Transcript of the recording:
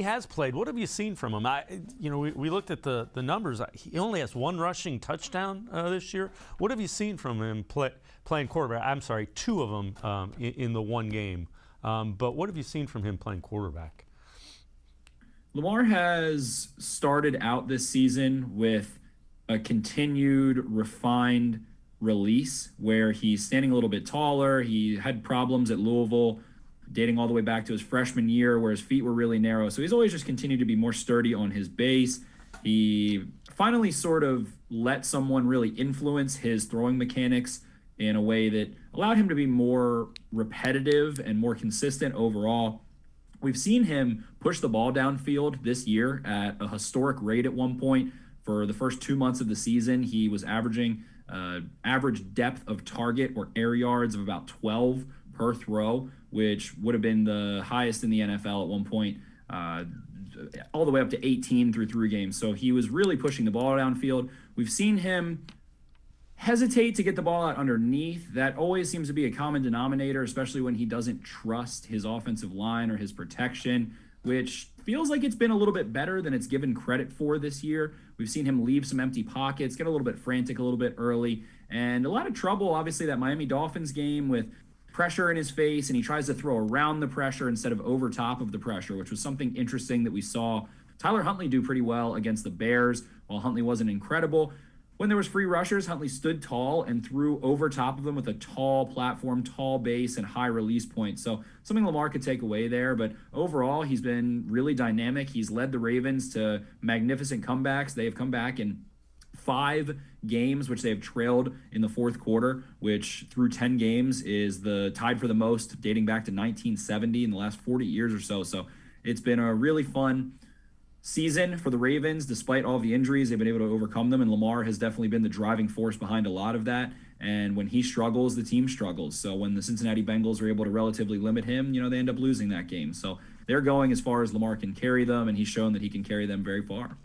has played, what have you seen from him? We looked at the numbers. He only has one rushing touchdown this year. What have you seen from him playing quarterback? I'm sorry, two of them in the one game. But what have you seen from him playing quarterback? Lamar has started out this season with a continued refined release where he's standing a little bit taller. He had problems at Louisville dating all the way back to his freshman year where his feet were really narrow. So he's always just continued to be more sturdy on his base. He finally sort of let someone really influence his throwing mechanics in a way that allowed him to be more repetitive and more consistent overall. We've seen him push the ball downfield this year at a historic rate at one point. For the first 2 months of the season, he was averaging average depth of target or air yards of about 12 per throw, which would have been the highest in the NFL at one point, all the way up to 18 through 3 games. So he was really pushing the ball downfield. We've seen him hesitate to get the ball out underneath. That always seems to be a common denominator, especially when he doesn't trust his offensive line or his protection, which feels like it's been a little bit better than it's given credit for this year. We've seen him leave some empty pockets, get a little bit frantic a little bit early, and a lot of trouble, obviously, that Miami Dolphins game with pressure in his face, and he tries to throw around the pressure instead of over top of the pressure, which was something interesting that we saw Tyler Huntley do pretty well against the Bears. While Huntley wasn't incredible, when there was free rushers, Huntley stood tall and threw over top of them with a tall platform, tall base, and high release point. So something Lamar could take away there. But overall, he's been really dynamic. He's led the Ravens to magnificent comebacks. They have come back in 5 games, which they have trailed in the fourth quarter, which through 10 games is the tied for the most dating back to 1970 in the last 40 years or so. So it's been a really fun season for the Ravens. Despite all the injuries, they've been able to overcome them, and Lamar has definitely been the driving force behind a lot of that. And when he struggles, the team struggles. So when the Cincinnati Bengals are able to relatively limit him, they end up losing that game. So they're going as far as Lamar can carry them, and he's shown that he can carry them very far.